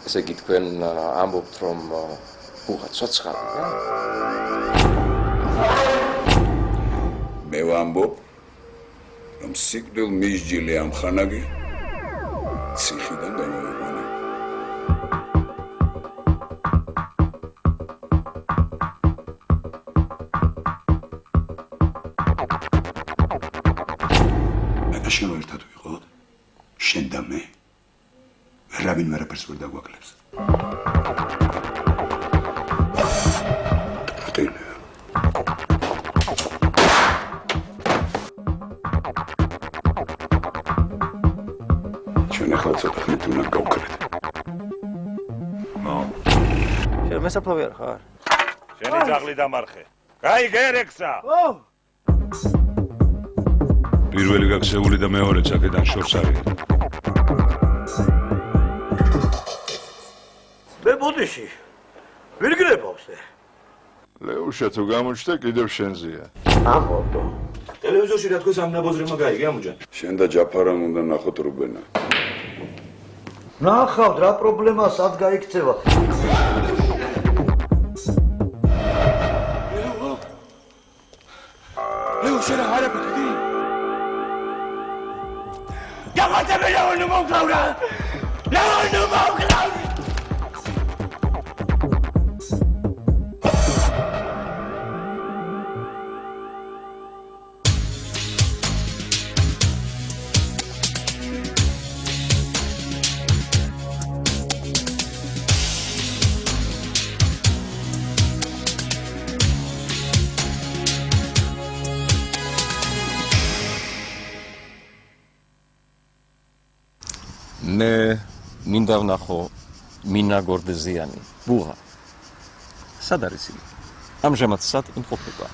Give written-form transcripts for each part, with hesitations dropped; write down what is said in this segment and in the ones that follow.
ესე იგი თქვენ ამბობთ რომ ბუღა ცოცხალია? მე ვამბობ რომ სიკვდილ მისჯილი ამ ხანაგი ციხიდან გამოიყვანა. შენ ერთად ვიყოთ, შენ და მე. ვერავინ ვერაფერს ვერ დაგვაკლებს. ჩვენ ახლა ცოტა ხნით უნდა გავკრეთ. შენ მესაფლავი არ ხარ? შენი ძაღლი დამარხე. გაიგე რექსა? პირველი გაქცეული და მეორეც აქედან შორს არის. მე ბოდიში. ვერ გრებავს ე. ლეუშა თუ გამოჩნდა კიდევ შენზეა. ამბობ. ტელევიზორში რა თქოს ამ ნაბოზრებმა გაიგე ამუჯან. შენ და ჯაფარამ უნდა ნახოთ რუბენა. ნახავთ რა პრობლემაა სად გაიქცევა. ლეუშა რა არაფერი. Давайте миллионы мокрого! Миллионы мокрого! მე მინდა ვნახო მინა გორდეზიანი ბუღა სად არის იგი ამჟამად სად იმყოფება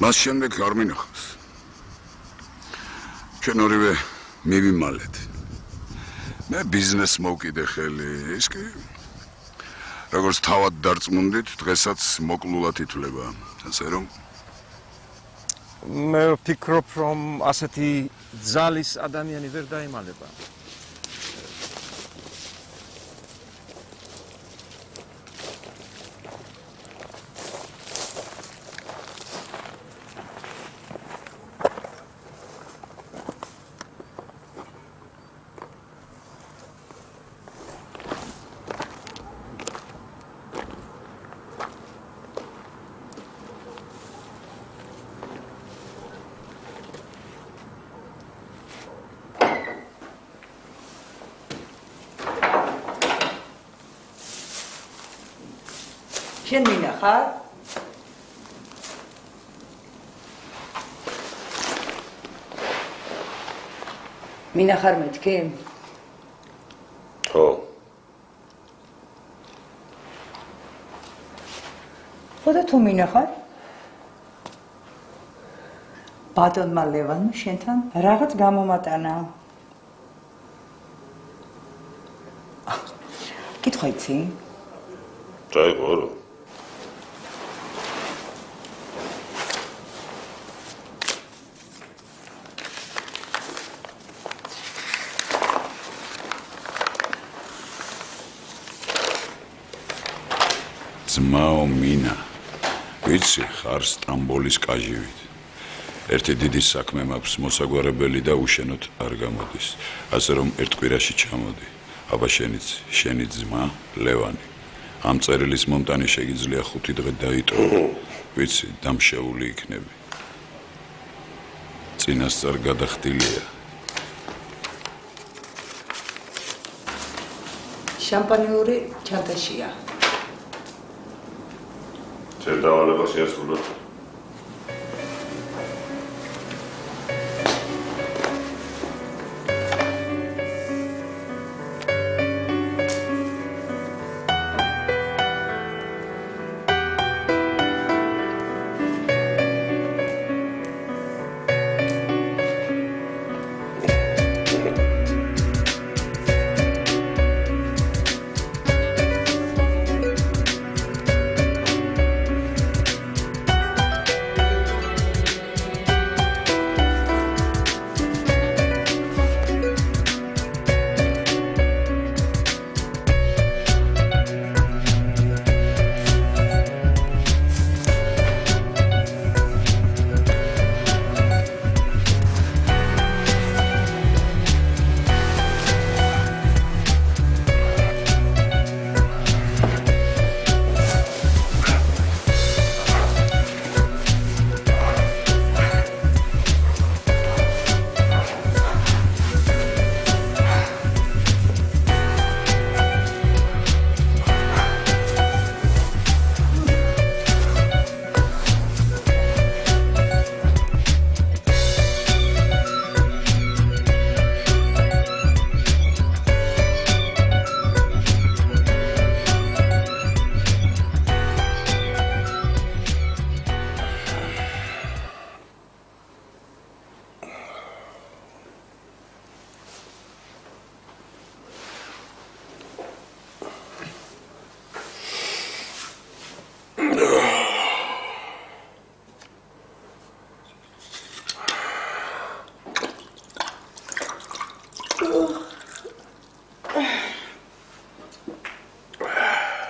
მას შემდეგ არ მინახავს ჩვენ ორივე მივიმალეთ მე ბიზნეს მოვკიდე ხელი ის კი როგორც თავად დარწმუნდით დღესაც მოკლულად ითვლება ასე რომ მე ვფიქრობ რომ ასეთი ძალის ადამიანი ვერ დაემალება შენ მინახარ? მინახარ მეთქი? ხო. ხოდა თუ მინახარ? ბატონმა ლევანმა შენთან რაღაც გამომატანა. კითხვა იცი? წაიღო. ძმაო მინა ვიცი ხარ სტამბოლის კაჟივით ერთი დიდი საქმე მაქვს მოსაგვარებელი და უშენოდ არ გამოდის ასე რომ ერთ კვირაში ჩამოდი აბა შენი ძმა ლევანი ამ წერილის მომტანი შეგიძლია 5 დღე დაიტოვო ვიცი დამშეული იქნები წინასწარ გადახდილია შამპანიური ჩანტაშია შენ დავალება შეასრულოთ.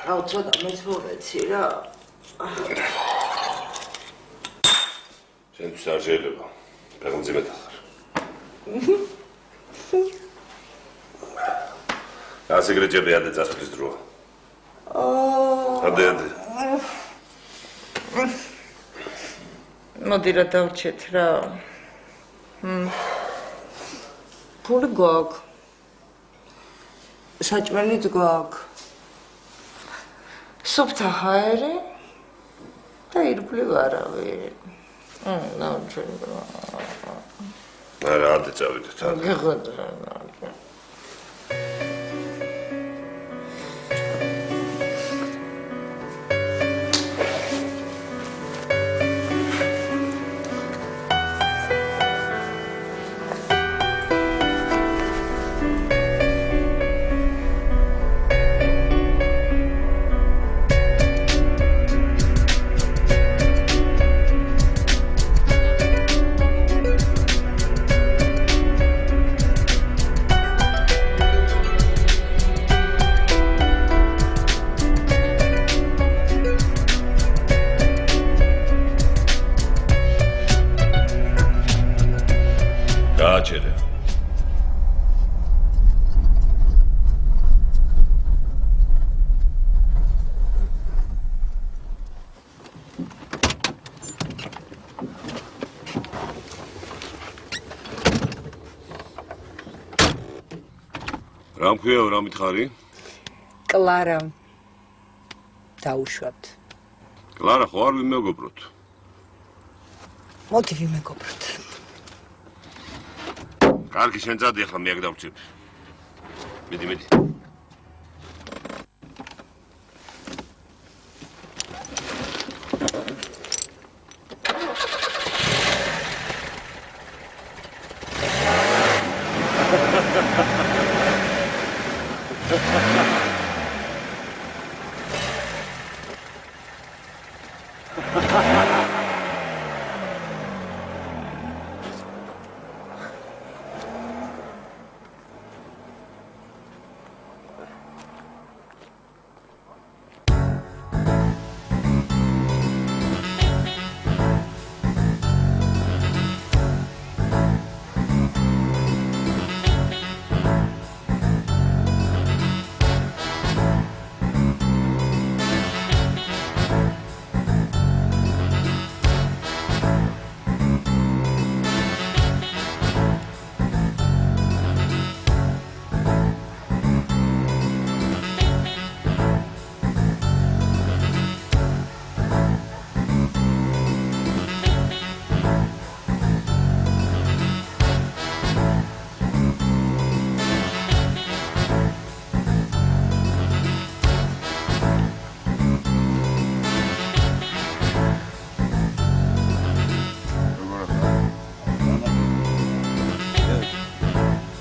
აუ ცოტა მეც მოვეცი რა. შენთვის არ შეიძლება. ფეხმძიმედ ახარ. ასიგრეჯები ადე წასვლის დროა. ადე. მოდი რა დავჭეთ რა. ფული გვაქვს. საჭმელიც გვაქვს. სუფთა ჰაერი და ირგვლივ არავინ. ნაჩვენო. არა, ადე წავიდეთ. გეღოდა. გააჩერე. რა მქვია, რა მითხარი? კლარა დაუშვათ. კლარა ხო არ ვიმეგობროთ. მოდი ვიმეგობროთ. კარგი, შენ წადი ახლა მე აქ დავწიფ. მიდი.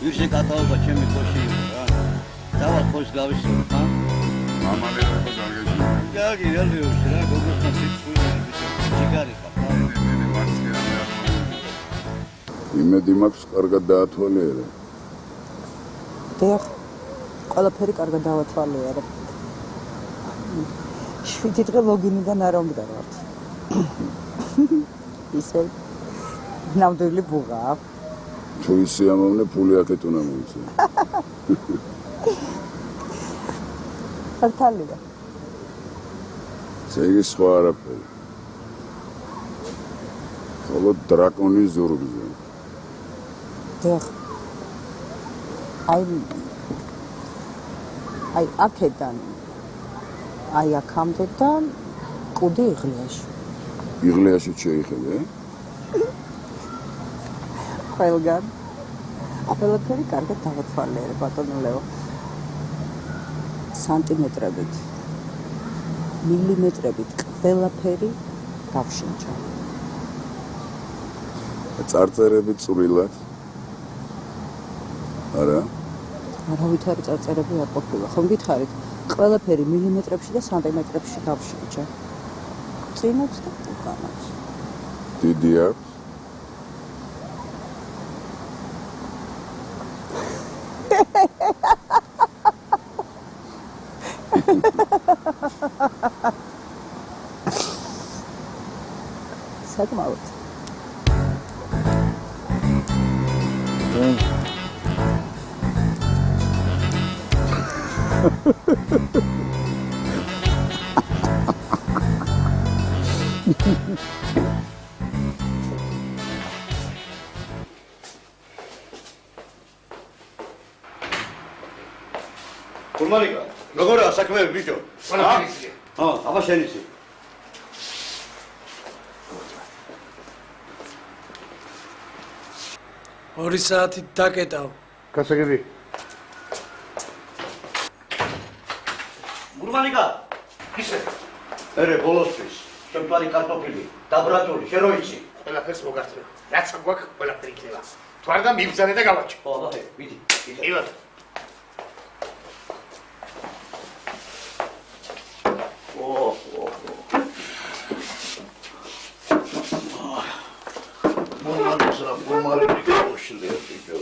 ვირშე კატალოგა ჩემი ხოში იყო რა. დავალ ხოს გავისწორე, ხა? მამალი რა იყო ზარგეში. გაგი რეალიოში რა, გოგოსთან სიცხვილი ბიჭო. ჩიგარი ხარ, ხა? მე მარცხი რა მე არ მოიგე. იმედი მაქვს კარგად დაათვალიერე. დიახ, ყველაფერი კარგად დავათვალიერე. 7 დღე ლოგინიდან არ მომდევართ. ისე ნამდვილი ბუღაა. თუ ისე ამოვნე ფული აქეთ უნდა მოიწე. ხალხალია. ზეგი სხვა არაფერი. ხოლო დრაკონის ზურგზე. დიახ. აი აქედან აი აქამდე და კუდი იღლიაში. იღლიაში შეიხედე? ყველგან. ყველაფერი კარგად დავათვალიერე, ბატონო ლეო. სანტიმეტრებით, მილიმეტრებით ყველაფერი გავშინჯა. წარწერები წვრილად? არა? არავითარი წარწერები არ ყოფილა. ხომ გითხარით, ყველაფერი მილიმეტრებში და სანტიმეტრებში გავშინჯა. წინაც და უკანაც. დიდი აქვს? საკმაოდ. გურმანიკა, როგორაა საქმეები ბიჭო? ყველაფერი. აბა შენ იცი. ორი საათით დაკეტავ. გასაგები. გურმანიკა, ისე. ერე ბოლოსთვის, შემთხვევი კარტოფილი, დაბრატული, შენ რო იცი. ყველაფერს მოგართმევ. რაც გვაქვს, ყველაფერი იქნება. თუ არ და მიბრძანე და გავაჭო. ხო, აბა, ვიდი. ილად. მომალოს რა მომალები გოშლია ბიჭო.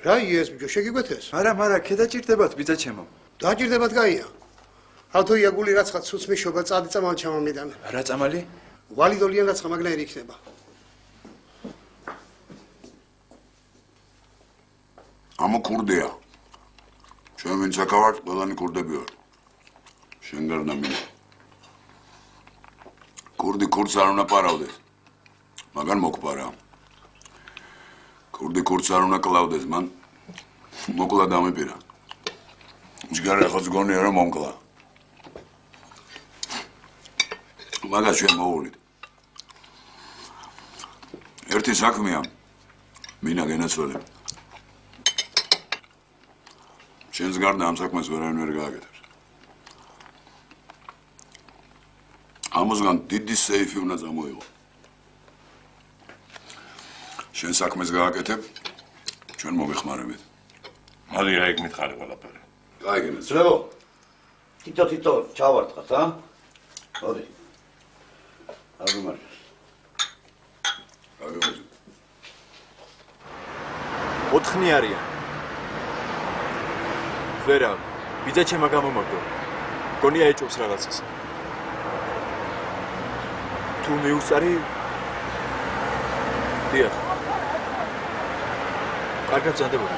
რა ის ბიჭო შეგიგვეთეს? არა, ქედაჭირდებათ ბიძა ჩემო. დაჭირდებათ გაია. ავთო იაგული რაცხა ცუც მიშობა წადი წამალ ჩამამიდან. რა წამალი? ვალიდოლიან რაცხა მაგნაირი იქნება. ამა ქურდია. ჩვენ ვინც აქავართ, ყველანი ქურდები ვართ. შენ გარდა მინდა. ქურდი ქურდს არ უნდა პარავდეს. მაგან მოგპარა. ქურდი ქურდს არ უნდა კლავდეს, მან მოკლა დამეპირა. ჯგარი ახაც გონია რომ მომკლა. მაგას ჩვენ მოვულით. ერთი საქმეა მინა გენაცვალე. შენს გარდა ამ საქმეს ვერავინ ვერ გააკეთებს. ამოსგან დიდი სეიფი უნდა წამოიღო. შენ საქმეს გააკეთებ, ჩვენ მოვიხმარებით. მალე რა იქ მითხარი ყველაფერი. გაიგინეთ. ძლებო. თითო ჩავარტყათ, ა? ორი. არ გიმარჯვეს. გაიგინეთ. 4 არიან. ვერა, ბიძა ჩემა გამომაგდო. გონია ეჭობს რაღაცას. თუ მიუსწარი დიახ. კარგად ბრძანდებოდი.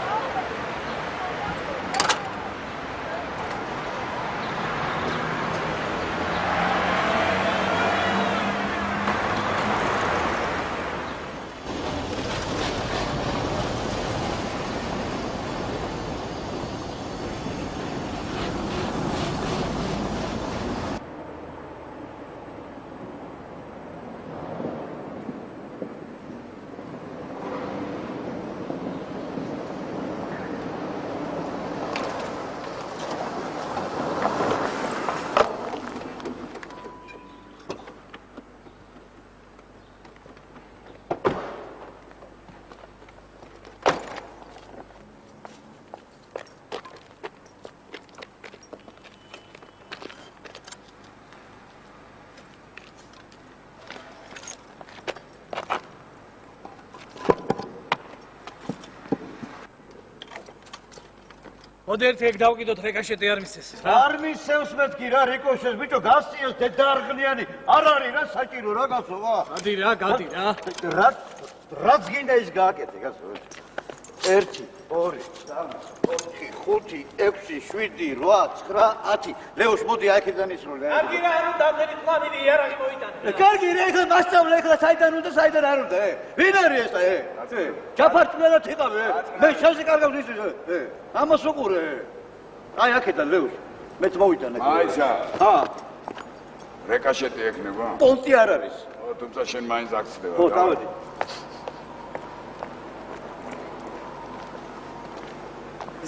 მოდერთ ეგ დავკიდოთ რეკაშეტი არ მისცეს. არ მისევს მეთქი რა რიკოშეს ბიჭო გასწიოს დედარღლიანი არ არის რა საჭირო რა გასოვა. გადი რა. რაც გინდა ის გააკეთე გასო. 1 2 3 4 5 6 7 8 9 10 ლეოш მოდი აქედან ისროლე. კარგი რა არ უნდა ამერი პლანები იარაღი მოიტანე. კარგი რა ეხლა მასწავლე ეხლა საიდან უნდა საიდან არ უნდა ვინ არის ეს ჯაფარტმენად იყავე მე შენზე კარგავს ის ამას უყურე აი აქედან ლეოш მეც მოვიტანე აიცა ჰა რეკაშეტი ექნება? პონტი არ არის თუმცა შენ მაინც აქცდება. ხო დავედი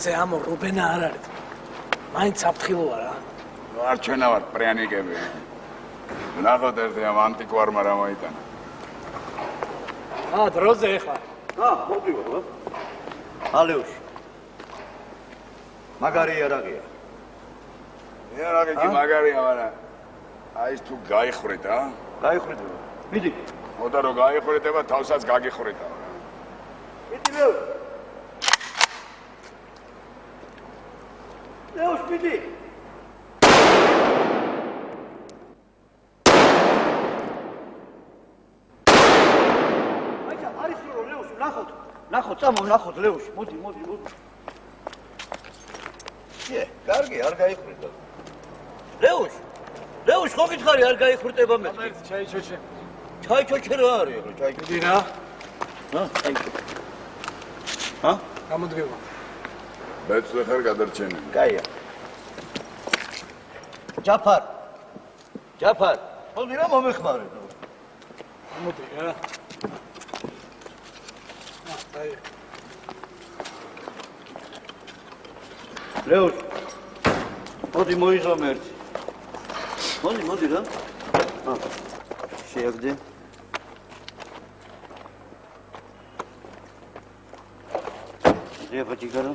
ზე ამ რუბენა არ არის. მაინც საფრთხილოა რა. არ ჩვენა ვარ პრიანიკები. ნახოთ ერთი ამ ანტიკვარმა რა მოიტანა. დროზე ეხლა. მოვდივარ რა ალეუშ მაგარი იარაღია იარაღი კი მაგარია, მაგრამ აი ეს თუ გაიხრეთ, ა? გაიხრით მიდი მოდა რომ გაიხრეთება თავსაც გაგიხრეთა. მიდი ლეო ლეოს მიდი. აიცა არის რო ლეოს ნახოთ წამო ნახოთ ლეოს მოდი. კარგი არ გაიხრიტა. ლეოს ხო გითხარი არ გაიხრიტება მე. ჩაი ჩოჩე რა არის ახლა ჩაი. მიდი რა. გამოდგება. მეც ხარ გადარჩენილი. კაია. ჯაფარ. მოდი რა მომეხმარე. მოდი რა. აი. ლეოს. მოდი მოიღო ერთი. მოდი რა. შეაგდე. Девочка.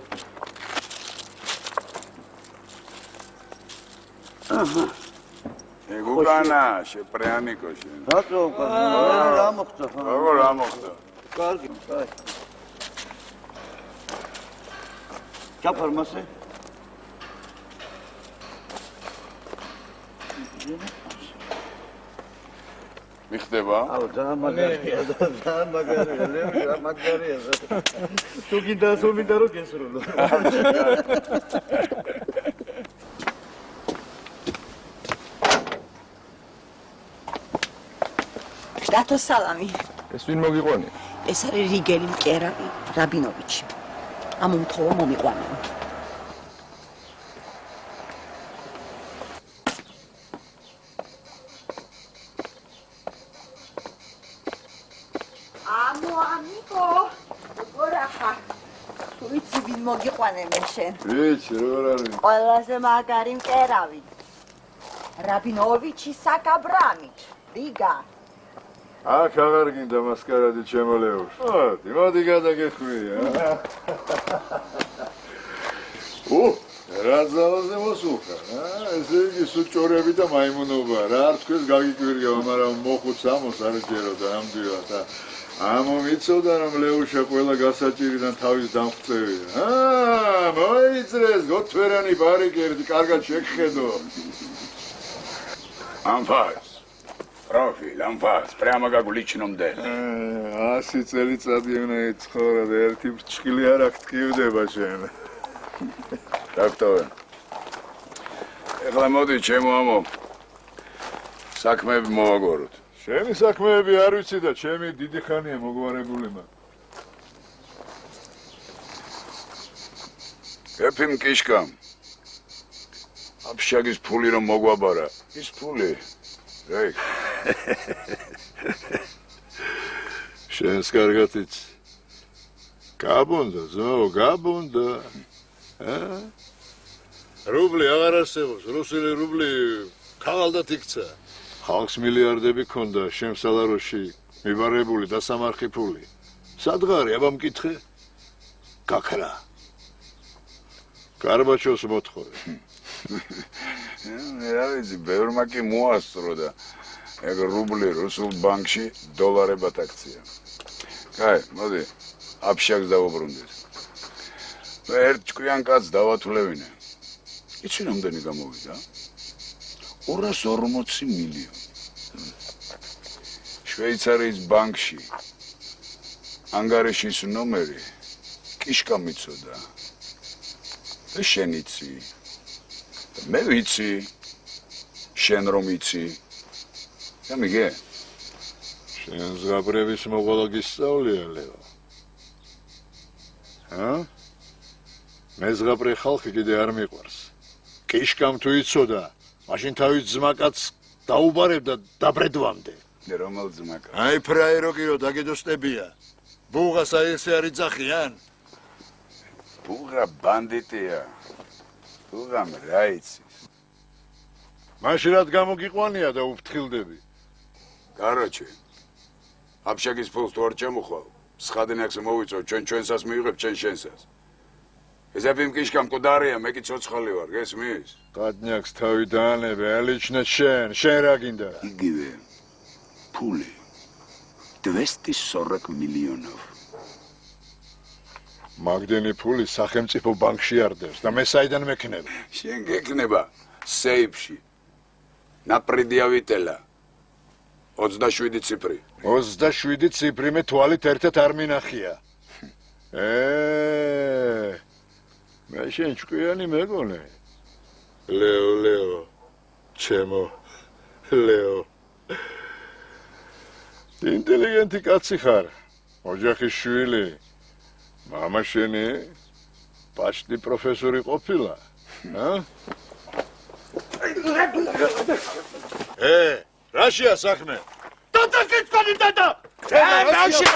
Ага. ეგუგანა შეპრეანიკო შენ. რატო? რა მოხდა? როგორ რა მოხდა? კარგი, კაი. ჯაფარ მასე. მიხდება? აუ, ძალიან მაგარია, ლევი, მაგარია. თუ გინდა სუმინდა რომ გესრულო. დათო სალამი. ეს ვინ მოგიყვანია? ეს არის რიგელი მკერავი რაბინოვიჩი. ამომთხოვა მომიყვანა. ამო გორახა. თუ ვიცი ვინ მოგიყვანე მე შენ. ვიცი როგორ არის? ყველაზე მაგარი მკერავი. რაბინოვიჩი საკაბრამი. რიგა. აქ აღარ გინდა მასკარადი ჩემო ლეოს. მოდი გადაგეხვია. რა ძალაზე მოსულხარ? ესე იგი სუჭორები და მაიმუნობა რა არ თქვენ გაგიკვირგება, მაგრამ მოხუც ამოს არ ჯეროდა ამდივად. ამომიცოდა რომ ლეუშა ყველა გასაჭირიდან თავის დამღწევია. მოიწრეს გოთვერანი ბარიკერდი, კარგად შეგხედო. ამფას. პროფილ, ამფას, პრямо как в личном деле. 100 წელიწადი უნდა იცხოვრა და ერთი ფრჩხილი არ აქ ტკივდება შენ. დოქტორ. ეხლა მოდი ჩემო ამო. საქმეები მოვაგოროთ. შენი საქმეები არ ვიცი და ჩემი დიდი ხანია მოგვარებული მაგ. ეფიმ კიშკამ. აფშაგის ფული რომ მოგვაბარა. ის ფული. რეი. შენს კარგად იცი. გაბონდა, ზო, გაბონდა. რუბლი აღარ არსებობს, რუსული რუბლი ქაღალდად იქცა. ხალხს მილიარდები ქონდა შემსალაროში მიბარებული დასამარხი ფული. სადღარი აბა მკითხე? გაქრა. გარბაჩოვს მოთხოვე. რა ვიცი, ბევრმა კი მოასწრო და ეგ რუბლი რუსულ ბანკში დოლარებად აქცია. კაი, მოდი, აფშაგს დავუბრუნდეთ. ერთ ჭკვიან კაცს დავათვლევინე. იცი რამდენი გამოვიდა? 240 მილიონი. შვეიცარიის ბანკში ანგარიშის ნომერი კიშკა მიცოდა. და შენ იცი. მე ვიცი. შენ რომ იცი. გამიგე. შენ ზღაპრების მოყოლა გისწავლია, ლეო. მე ზღაპრე ხალხი კიდე არ მიყვარს. კიშკამ თუ იცოდა, მაშინ თავის ძმაკაც დაუბარებდა დაბრედვამდე. რომელ ძმაკა? აი ფრაერო კირო დაგედოსტებია. ბუღას აი ესე არ იძახიან. ბუღა ბანდიტია. ბუღამ რა იცის? მაშინ რად გამოგიყვანია და უფრთხილდები. კაროჩე. აფშაგის ფულს თუ არ ჩამოხვალ, სხადინაკს მოვიწო, ჩვენსას მიიღებ, ჩვენ შენსას. ესაფიმ კიშკამ კუდარია, მე კი ცოცხალი ვარ, გესმის? ყადნიაკს თავი დაანებე, ალიჩნე შენ რა გინდა? იგივე. ფული. 240 მილიონов. მაგდენი ფული სახელმწიფო ბანკში არდევს და მე საიდან მექნება? შენ გექნება სეიფში. ნაპრიდი ავიტელა. 27 ციფრი. 27 ციფრი მე თვალით ერთად არ მინახია. მე შენ ჭკვიანი მეგონე. ლეო, ჩემო, ლეო. ინტელიგენტი კაცი ხარ, ოჯახის შვილი. მამა შენი პაშტი პროფესორი ყოფილა, რაშია საქმე? დადა კითხავდი დადა! რაშია?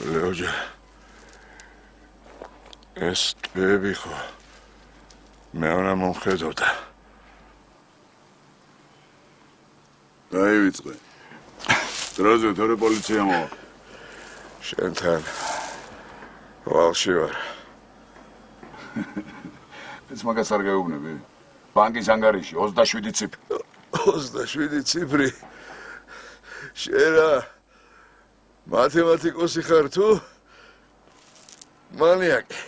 ლეოჯა ეს ტბები ხო მე უნდა მომხედავდა დაივიწყე დროზე თორე პოლიცია მოვა შენთან ვალში ვარ ეს მაგას არ გაეუბნები ბანკის ანგარიში 27 ციფრი 27 ციფრი შერა მათემატიკოსი ხარ თუ მანიაკი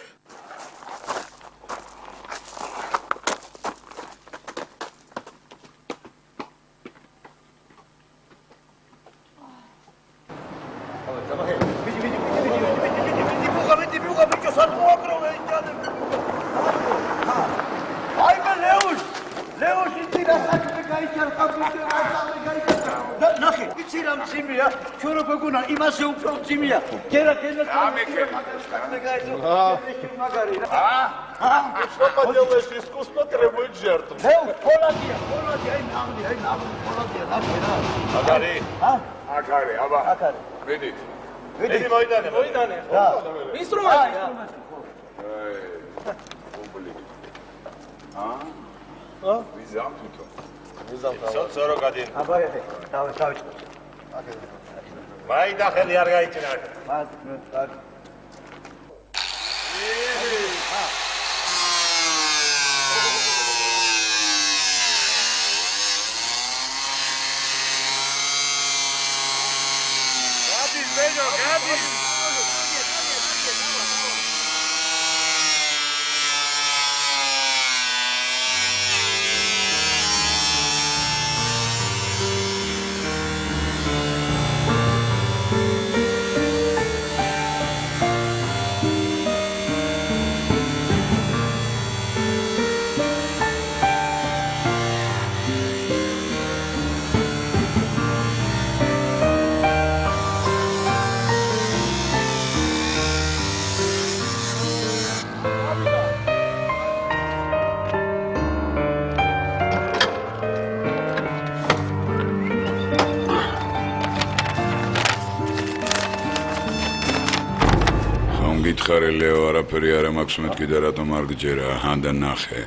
იმასე უფრო ძიმია. გერა ამიქე მაგარი რა. Что поделаешь, искусство требует жертв. Холодия, აი ნამი, холодия, ნახე რა. მაგარი. აკარი, აბა. აკარი. ვიდით. ედი მოიდანე. რა. ინსტრუმენტი. ვიზამ თვითონ. სორო გადინ. აბა ეხე, დავიწყო. მაიდა ხელი არ გაიჭირა. გადის ბეჯო, გადის. გითხარი ლეო არაფერი არ მაქვს მეთქი და რატომ არ გჯერა ჰანდა ნახე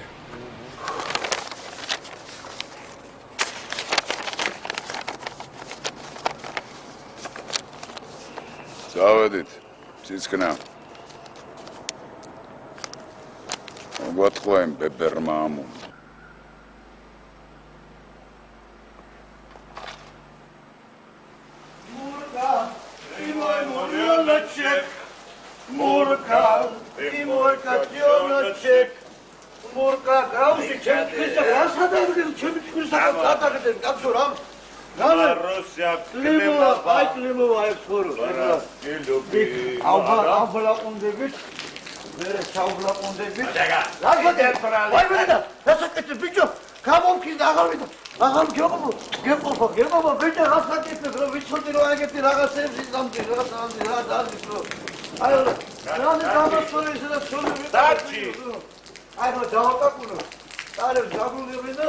წავედით ციცკნა მოგვატყვა იმ პეპერმა ამუ Murka, იმორკაციონოჩეკ მურკა გაუში ჩემს ქრისა გასადაგდენ ჩემს ქრისა გადაგდენ კაცო რა Marussia, კლიმოა აი ხორო აუბლაყუნდებით მერე ჩაუბლაყუნდებით აი ვიდა დასაკეთე ბიჭო გამომქის აღარ გეყოფა ბიჭო გასაკეთე რომ ვიცოდი რომ ეგეთი რაღაცეებს იზამდი რა დადის რომ აი რა დამასწორე ისე და სული დაჩი აი რა დავაკაკუნო დარებ ზაგუნებინა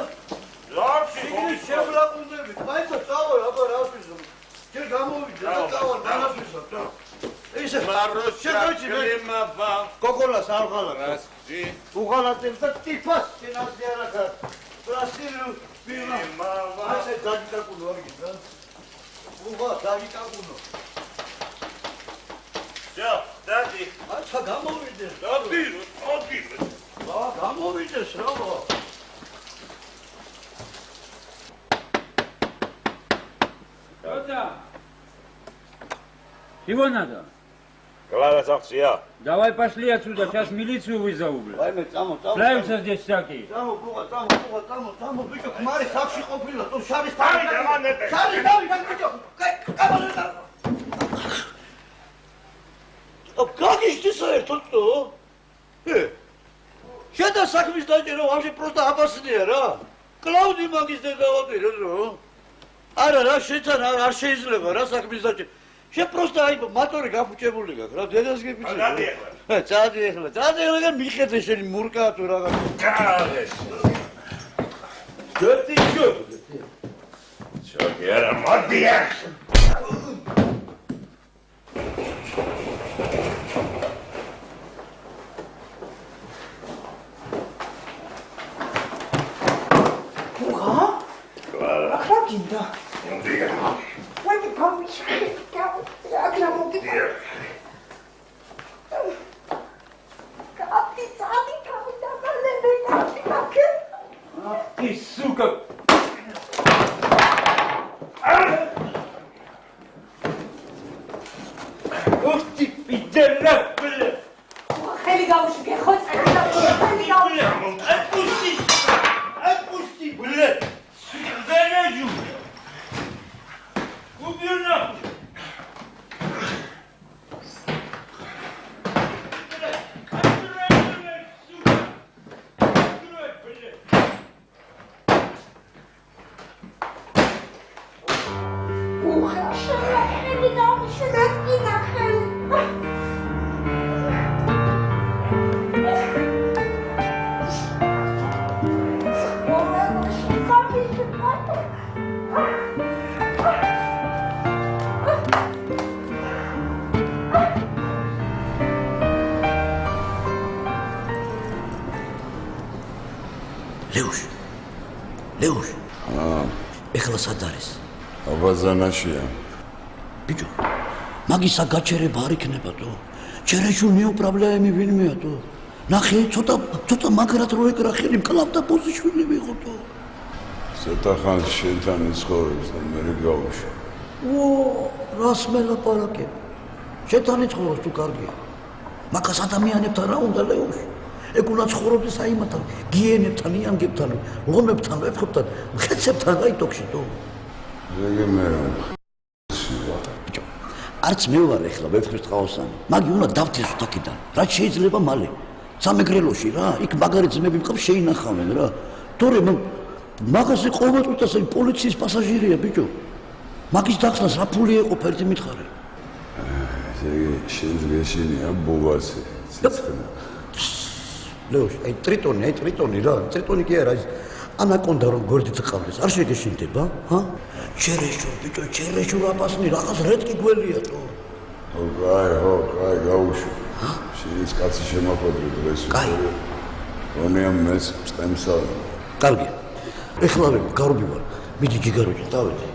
ლოქში იგი შევლაყუნდები მაინც წავა აბა რა ვიზო ჯერ გამოვიდა და წავა დანაგვისო ისე Marussia, Klimava. კოკოლას არ ხალხა Rasci. უღალატებს და ტიფას შენაზე არახა პრასილუ ბიმა ასე დაგიკაკუნო არგი რა უღა დაგიკაკუნო Всё, დადი. აცა გამოვიდეს დადი. გამოვიდეს რა Чего надо? Клава Сахсия. Давай пошли отсюда, сейчас милицию вызову, блядь. აი მე წამო Справимся здесь всякие. წამო ბიჭო ხმარი სახში ყოფილა თუ შარის Აი, დამანებე. შარის თავი ბიჭო კაბალედა გაგიშდი საერთოდ თუ შედა საქმის დაჭერო ვაფშე პროსტა აბასნია რა კლაუდი მაგის დედავატირე რო არა რა შეთან არ შეიძლება რა საქმის დაჭერო შე პროსტა აი მატორი გაფუჭებული გაქვს რა დედას გიფიჭე წადი ეხლა მიხედე შენი მურკა თუ რაღაც Კადეს. დეთი Ჩოგი არა მოდია. Ginda. When you come, Ты, сука! Ух ты, пидорас, блядь! Отпусти, блядь! Заряжу! Убью нахуй! ლეუშ ეხლა სად არის აბაზანაშია ბიჭო მაგისა გაჩერება არ იქნება თუ ჩერეშუნიო პრობლემი ვინმეა თუ ნახე ცოტა მაგრად რო ეკრახელი მკლავდა პოზიშვილი ვიყო თუ ცოტა ხანს შენთან იცხოვრებს და მე გავუშვი რას მელაპარაკებ შენთან იცხოვრობს თუ კარგია მაგას ადამიანებთან რა უნდა ლეუშ ეგ უნდა ცხოვრობდეს აიმათან გიენებთან იანგებთან ლომებთან ვეფხობთან მხეცებთან აი ტოქში თუ ზეგი მე არც მე ვარ ეხლა ვეფხვის ტყავსანი მაგი უნდა დავთესო თაკიდან რაც შეიძლება მალე სამეგრელოში რა იქ მაგარი ძმები მყავს შეინახავენ რა თორე მაგაზე ყოველწუთას აი პოლიციის პასაჟირია ბიჭო მაგის დახსნას რა ფული ეყოფ ერთი მითხარი ზეგი შენს გეშინია ბუვასი ლეუშ აი ტრიტონი რა ტრიტონი კი არა ანაკონდა რომ გორდით ყავდეს არ შეგეშინდება ჰა ჩერეშო ბიჭო ჩერეშო აპასნი რაღაც რეტკი გველია თუ კაი გაუშვი შენის კაცი შემოხვედრი დღეს კაი გონია მეც წემსავ კარგი ეხლა გარობი ვარ მიდი ჯიგაროჭი დავედი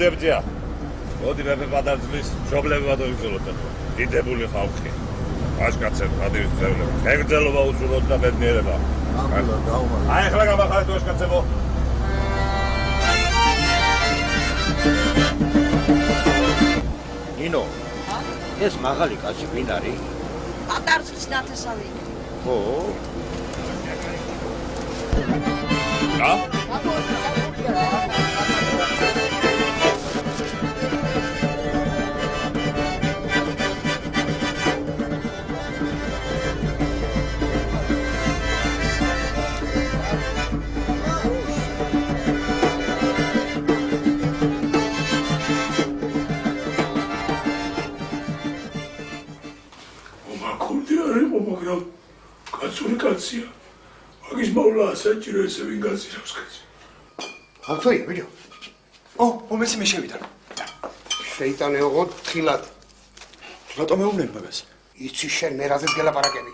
ვალოდებია. მოდი მეფე პატარძლის მშობლებმა დავიძულოთ. დიდებული ხალხი. ვაჟკაცებს პატივის წევრები. მეგრძელობა უსურვოთ და ბედნიერება. აი ახლა გამახარეთ ვაჟკაცებო. ნინო. ეს მაღალი კაცი ვინ არის? პატარძლის ნათესავი. ო? რა? მაგრამ კაცური კაცია. მაგის მოვლა საჭირო ესე ვინ გაწირავს კაცი. ავთოია, ბიჭო. მომეცი მე შევიდა. შეიტანე ოღონდ თხილად. რატომ მეუბნები მაგას? იცი შენ მე რაზეც გელაპარაკები.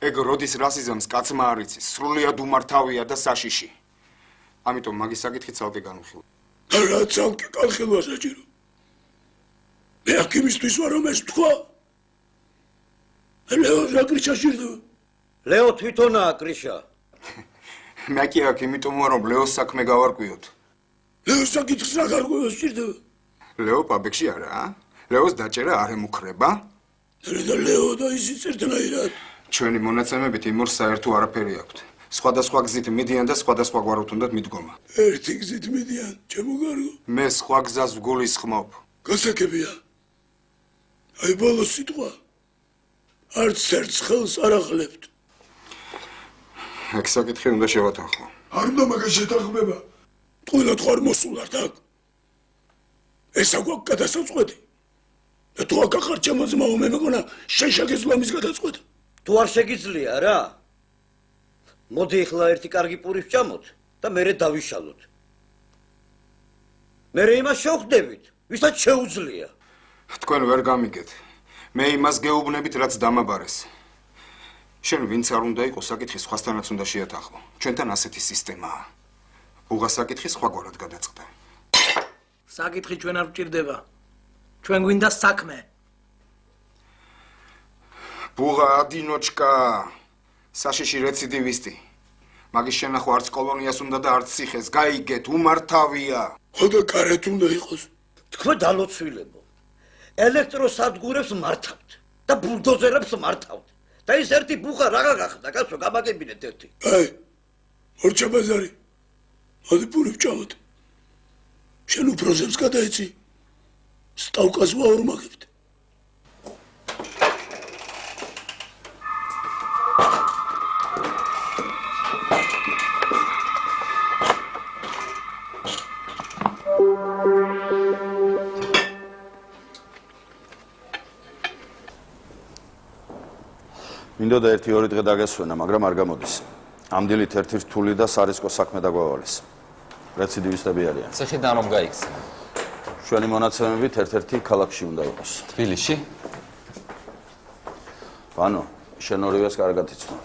ეგ როდის რასიზმს კაცმა არ იცის, სრულიად უმართავია და საშიში. ამიტომ მაგის საკითხი ცალკე განვიხილე. რა ცალკე განხილვა საჭირო? მე აქ იმისთვის ვარ რომ ეს თქვა. ლეო რა კრიშა შირდება? ლეო თვითონაა კრიშა. მე კი აქ იმიტომ ვარ რომ ლეოს საქმე გავარკვიოთ. ლეოს საკითხს რა გარკვევა სჭირდება? ლეო პაბექში არა? ლეოს დაჭერა არ ემუქრება? და ლეო და ისიც ერთნაირად. ჩვენი მონაცემებით იმურს საერთო არაფერი აქვთ. სხვადასხვა გზით მიდიან და სხვადასხვა გვარად უნდათ მიდგომა. ერთი გზით მიდიან, ჩემო კარგო. მე სხვა გზას ვგულისხმობ. გასაგებია. აი ბოლო სიტყვა. არც ერთ ხელს არ ახლებთ. ეგ საკითხი უნდა შევათანხმო. არ უნდა მაგას შეთანხმება. ტყუილად ხარ მოსულართ აქ. ეს აგვაქვს გადასაწყვეტი. და თუ აქ ახარ ჩემო ძმაო მე მეგონა შენ შეგეძლო ამის გადაწყვეტა. თუ არ შეგიძლია რა? მოდი ახლა ერთი კარგი პური ვჭამოთ და მერე დავიშალოთ. მერე იმას შევხვდებით, ვისაც შეუძლია. თქვენ ვერ გამიგეთ. მე იმას გეუბნებით, რაც დამაბარეს. შენ ვინც არ უნდა იყოს, საკითხი სხვასთანაც უნდა შეათანხმო. ჩვენთან ასეთი სისტემაა. ბუღა საკითხი სხვაგვარად გადაწყდა. საკითხი ჩვენ არ გვჭირდება. ჩვენ გვინდა საქმე. ბუღა ადინოჩკა, საშიში რეციდივისტი. მაგის შენახვა არც კოლონიას უნდა და არც ციხეს. გაიგეთ, უმართავია. ხო და კარეთ უნდა იყოს. თქვენ დალოცვილებო. ელექტროსადგურებს მართავთ და ბულდოზერებს მართავთ. და ის ერთი ბუღა რაღა გახდა, კაცო, გამაგებინეთ ერთი. აი, ორჩაბაზარი. მოდი პური ვჭამოთ. შენ უფროსებს გადაეცი. სტავკას ვაორმაგებთ. მინდოდა ერთი-ორი დღე დაგესვენა, მაგრამ არ გამოდის. ამ დილით ერთი რთული და სარისკო საქმე დაგვავალეს. რეციდივისტები არიან. ციხიდან რომ გაიქცე. ჩვენი მონაცემებით ერთ-ერთი ქალაქში უნდა იყოს. თბილისში? ანუ, შენ ორივეს კარგად იცნობ.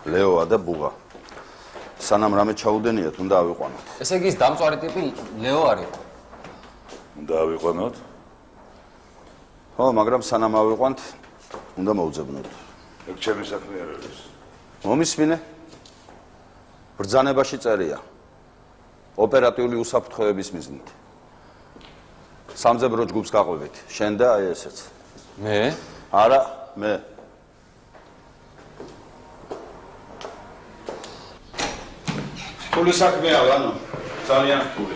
ლეოა და ბუღა. სანამ რამე ჩაუდენიათ, უნდა ავიყვანოთ. ესე იგი, ის დამწვარი ტიპი ლეო არის. უნდა ავიყვანოთ? ხო, მაგრამ სანამ ავიყვანთ, უნდა მოვძებნოთ. ეგ ჩემი საქმე არ არის. მომისმინე? ბრძანებაში წერია. ოპერატიული უსაფრთხოების მიზნით. სამძებრო ჯგუფს გაყვებით. შენ და აი ესეც. მე? არა, მე. რთული საქმეა, ლანო. ძალიან რთული.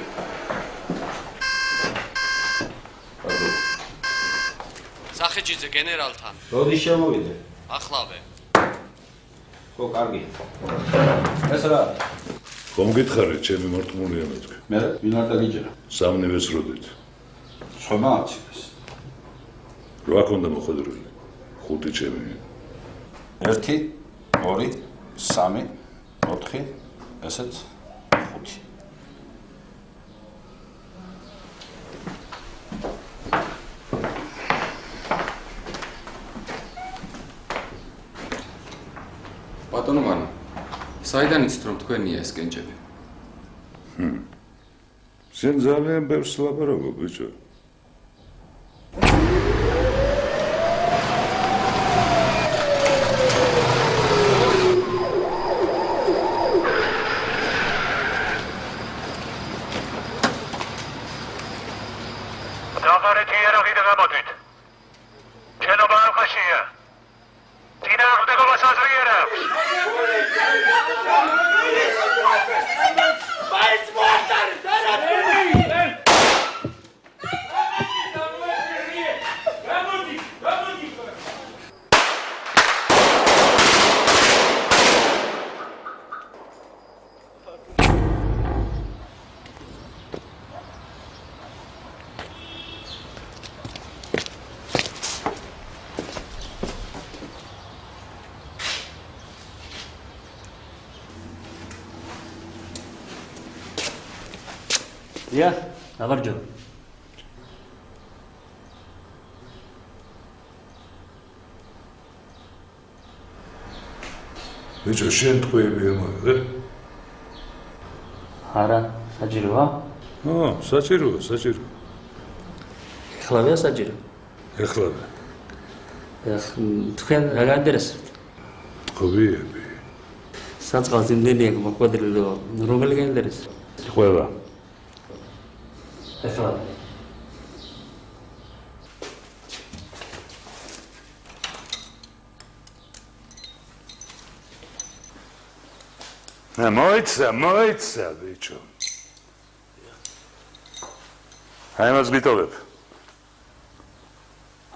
სახეჯიძე გენერალთან. როდის შემოვიდე? ახლავე. ხო, კარგი. ეს რა? ხომ გითხარით, ჩემი მორტმულია მეთქი. მე ვინ არ დაგიჯერა? სამნივეს როდით. ხომა აცილეს. რა ქონდა მოხდრული? 5 ჩემი. 1 2 3 4 ესეც 5. ბატონო მანო, საიდან იცით რომ თქვენია ეს კენჭები? შენ ძალიან ბევრს ლაპარაკობ, ბიჭო. დაღარეთი ერაღი და გამოდით. შენობა ალყაშია. წინააღმდეგობას აზრი არ აქვს. Ja, ნაბარჯო. ბიჭო, შენ თქვები ამაზე? არა, საჭიროა? საჭიროა, საჭირო. ეხლავეა საჭირო. ეხლავე. თქვენ რა გაინტერესებთ? ტყვიები. საწყალს იმდენი აქვს მოყვედილი, რომელი გაინტერესებს? ყველა. ეხლავე. მოიცა, ბიჭო. აი მას გიტოვებ.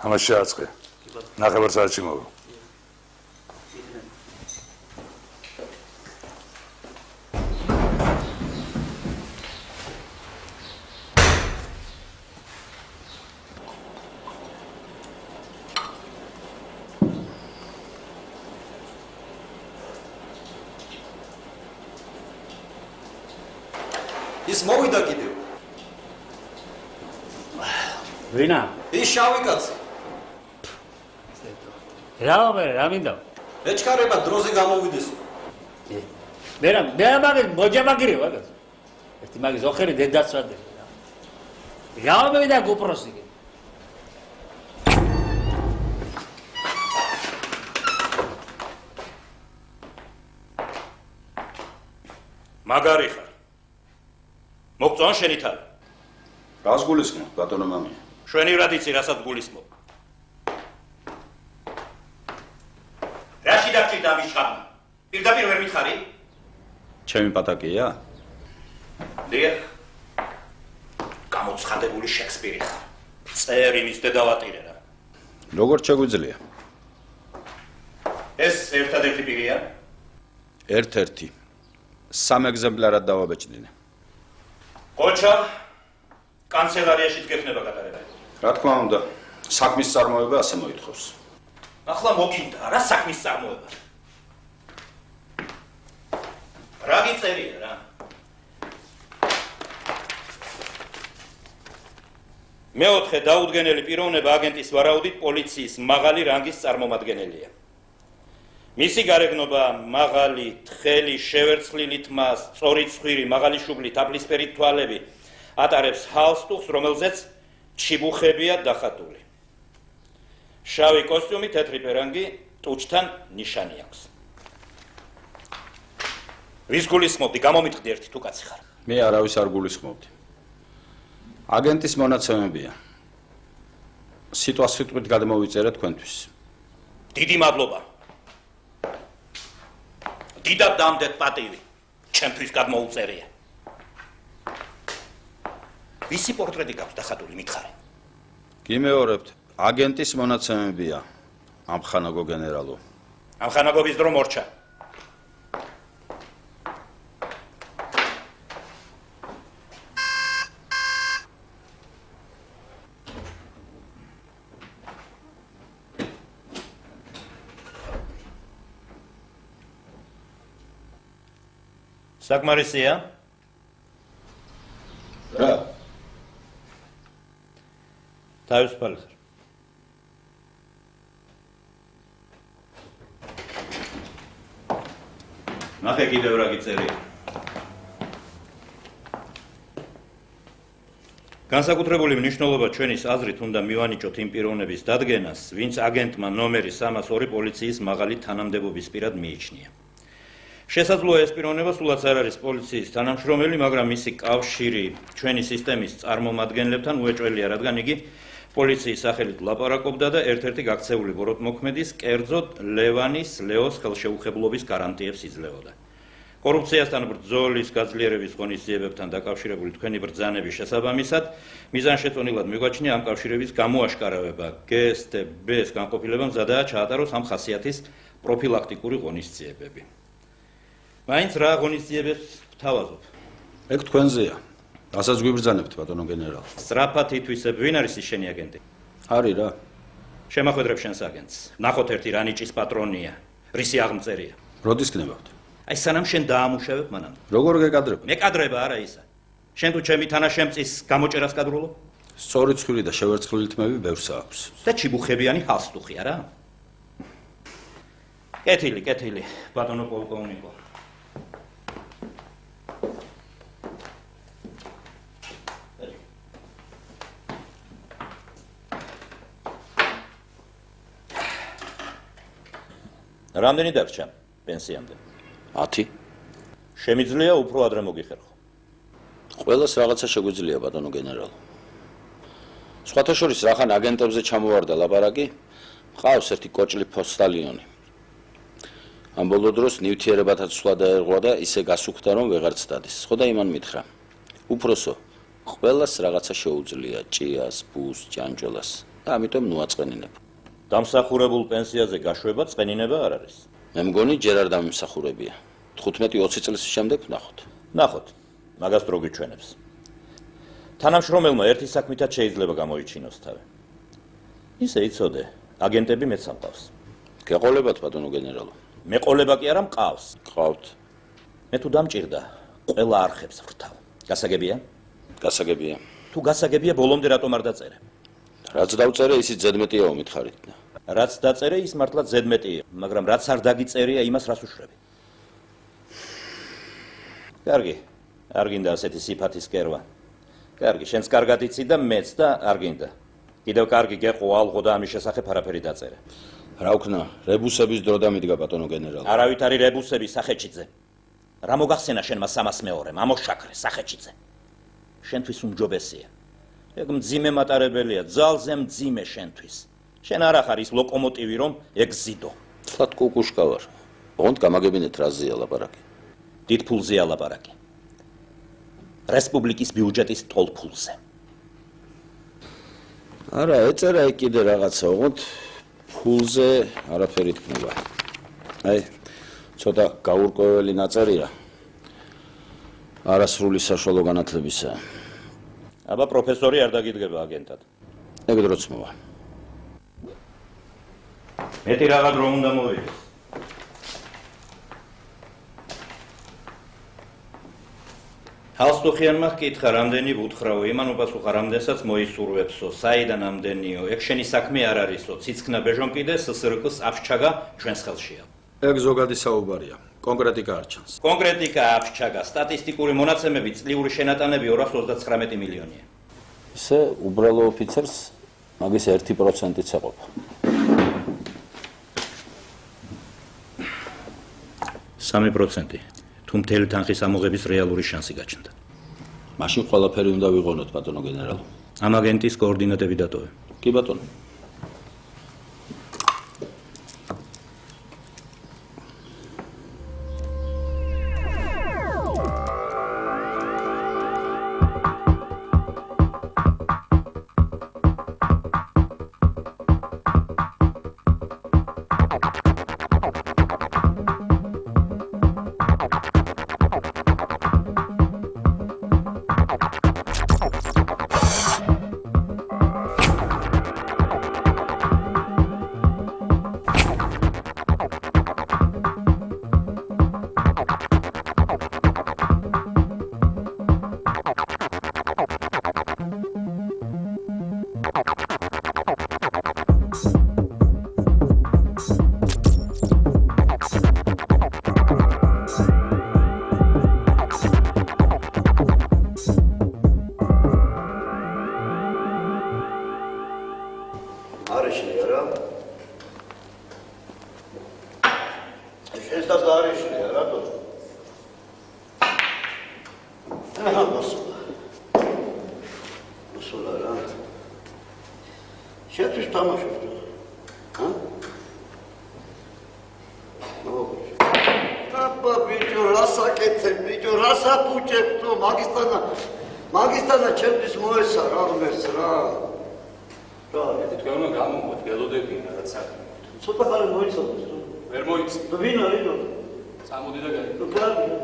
ამას შეაწყე. ნახევარ საათში მოვა. ის მოვიდა კიდევ. ვინა? ის შავი კაცი. რა მინდა? ეჩქარება დროზე გამოვიდეს. მე მაგის მოჯამაგირი ვარ. ერთი მაგის ოხერი დედაცვადე. რა მოვიდა გუპროსი? მაგარი ხარ. მოგწონ შენი თავი. რას გულისხმობ, ბატონო მამია? შვენივრად იცი, რასაც გულისხმობ. რაში დაგჭირდა ამის შხამი? პირდაპირ ვერ მითხარი? ჩემი პატაკია? დიახ. გამოცხადებული შექსპირი ხარ. წერ იმის დედავატირე რა. როგორც შეგვიძლია. ეს ერთადერთი პირია? ერთ-ერთი. 3 ეგზემპლარად დავაბეჭდინე. ყოჩა, კანცელარიაში გექნება გატარება. რა თქმა უნდა, საქმის წარმოება ასე მოითხოვს. ახლა მოგინდა რა საქმის წარმოება? რა გიწერია რა? მეოთხე დაუდგენელი პიროვნება აგენტის ვარაუდით პოლიციის მაღალი რანგის წარმომადგენელია. მისი გარეგნობა მაღალი, თხელი, შევერცხლილი თმა, სწორი ცხვირი, მაღალი შუბლი, თაფლისფერი თვალები ატარებს ჰალსტუხს, რომელზეც ჩიბუხებია დახატული. შავი კოსტიუმი, თეთრი პერანგი, ტუჩთან ნიშანი აქვს. ვის გულისხმობდი? გამომიტყდი ერთი თუ კაცი ხარ. მე არავის არ გულისხმობდი. აგენტის მონაცემებია. სიტყვას სიტყვით გადმოვიწერე თქვენთვის. დიდი მადლობა. დიდად დამდეთ პატივი. ჩემთვის გადმოუწერია. ვისი პორტრეტი გაქვს დახატული, მითხარე? გიმეორებთ, აგენტის მონაცემებია. ამხანაგო გენერალო. ამხანაგობის დრო მორჩა. საკმარისია? რა? თავისუფალი ხარ. ნახე კიდევ რა გიწერია. განსაკუთრებული მნიშვნელობა ჩვენის აზრით უნდა მივანიჭოთ იმ პიროვნების დადგენას, ვინც აგენტმა ნომერი 302 პოლიციის მაღალი თანამდებობის პირად მიიჩნია. შესაძლოა ეს პიროვნება სულაც არ არის პოლიციის თანამშრომელი, მაგრამ მისი კავშირი ჩვენი სისტემის წარმომადგენლებთან უეჭველია, რადგან იგი პოლიციის სახელით ლაპარაკობდა და ერთ-ერთი გაქცეული ბოროტმოქმედის, კერძოდ ლევანის ლეოს ხელშეუხებლობის გარანტიებს იძლეოდა. კორუფციასთან ბრძოლის გაძლიერების ღონისძიებებთან დაკავშირებული თქვენი ბრძანების შესაბამისად, მიზანშეწონილად მიგვაჩნია ამ კავშირების გამოაშკარავება. GSTB-ს განყოფილებამ მზადაა ჩაატაროს ამ ხასიათის პროფილაქტიკური ღონისძიებები. მაინც რა ღონისძიებებს ვთავაზობ? ეგ თქვენზეა. რასაც გვიბრძანებთ, ბატონო გენერალ. სწრაფად ითვისებ, ვინ არის ის შენი აგენტი? არის რა. შემახვედრებ შენს აგენტს. ნახოთ ერთი რა ნიჭის პატრონია, რისი აღმწერია. როდის გნებავთ? აი სანამ შენ დაამუშავებ მანამდე. როგორ გეკადრებ? მეკადრება არა ისა. შენ თუ ჩემი თანაშემწის გამოჭერას კადრულობ? სწორი ცხვირი და შევერცხლილი თმები ბევრს აქვს. და ჩიბუხებიანი ჰალსტუხი არა? კეთილი, ბატონო პოლკოვნიკო. რამდენი დაგჭა პენსიამდე? 10. შემიძლია უფრო ადრე მოგიხერხო. ყველას რაღაცა შეგვიძლია, ბატონო გენერალო. სხვათა შორის რახან აგენტებზე ჩამოვარდა ლაპარაკი, მყავს ერთი კოჭლი ფოსტალიონი. ამ ბოლო დროს ნივთიერებათაც სვლა დაერღვა და ისე გასუქდა, რომ ვეღარ ცდადის. ხო და იმან მითხრა. უფროსო, ყველას რაღაცა შეუძლია, ჭიას, ბუს, ჭანჭველას და ამიტომ ნუაწყენინებ. დამსახურებულ პენსიაზე გაშვება წენინება არ არის. მე მგონი ჯერ არ დამიმსახურებია. 15-20 წლის შემდეგ ნახოთ, მაგას დრო გიჩვენებს. თანამშრომელმა ერთი საქმითაც შეიძლება გამოიჩინოს თავი. ისე იცოდე, აგენტები მეც ამყავს. გეყოლებათ, ბატონო გენერალო. მეყოლება კი არა მყავს. გყავთ. მე თუ დამჭირდა, ყველა არხებს ვრთავ. გასაგებია? გასაგებია. თუ გასაგებია, ბოლომდე რატომ არ დაწერე? რაც დავწერე, ისიც ზედმეტიაო მითხარით. რაც დაწერე, ის მართლა ზედმეტია, მაგრამ რაც არ დაგიწერია, იმას რას უშვები? კარგი, არ გინდა ასეთი სიფათის კერვა. კარგი, შენს კარგად იცი და მეც და არ გინდა. კიდევ კარგი გეყო ალღო და ამის შესახებ არაფერი დაწერე. რა ვქნა, რებუსების დრო დამიდგა, ბატონო გენერალო. არავით არის რებუსები სახეჭიძე. რა მოგახსენა შენმა 302-ე, ამოშაქრე სახეჭიძე. შენთვის უმჯობესია. ეგ მძიმე მატარებელია, ძალზე მძიმე შენთვის. შენ არ ახარ ის ლოკომოტივი, რომ ეგზიდო. სად კუკუშკა ვარ. ოღონდ გამაგებინეთ რაზეა ლაპარაკი. დიდ ფულზეა ლაპარაკი. რესპუბლიკის ბიუჯეტის ტოლ ფულზე. არა, ეწერა იქ კიდე რაღაცა, ოღონდ ფულზე არაფერი თქმება. აი, ცოტა გაურკვეველი ნაწერია. არასრული საშუალო განათლებისა. აბა პროფესორი არ დაგიდგება აგენტად. ეგ დროც მოვა. მეტი რაღაც რომ უნდა მოვიდეს. ჰალსტუხიანმა ჰკითხა, რამდენი ვუთხრაო, იმან უპასუხა, რამდენსაც მოისურვებსო, საიდან ამდენიო, ეგ შენი საქმე არ არისო, ციცქნა ბეჟონ კიდე SSRK-ს აფშჩაგა ჩვენს ხელშია. ეგ ზოგადი საუბარია, კონკრეტიკა არ ჩანს. კონკრეტიკა აფშჩაგა, სტატისტიკური მონაცემები, წლიური შენატანები 239 მილიონია. ისე უბრალო ოფიცერს მაგის 1%-იც ეყოფა. 3%. თუ მთელი თანხის ამოღების რეალური შანსი გაჩნდა. მაშინ ყველაფერი უნდა ვიღონოთ, ბატონო გენერალო. ამ აგენტის კოორდინატები დატოვე. კი ბატონო. შენსაც არ იშლია, რატო? აჰა, მოსულა. მოსულა რა. შეთვის თამაშობ. ჰა? აბა ბიჭო, რასაკეთებ, ბიჭო, რასაპუჭებ თუ მაგისტანა ჩემთვის მოესა რა ღმერთს რა. რა, თქვენ უნდა გამომოთ, გელოდებინა რაც საქმე. ცოტა ხანი მოიცოდეს თუ ვერ მოიცდი. ვინ არის? წამოდი და გაიგო. ნუ გაიგო.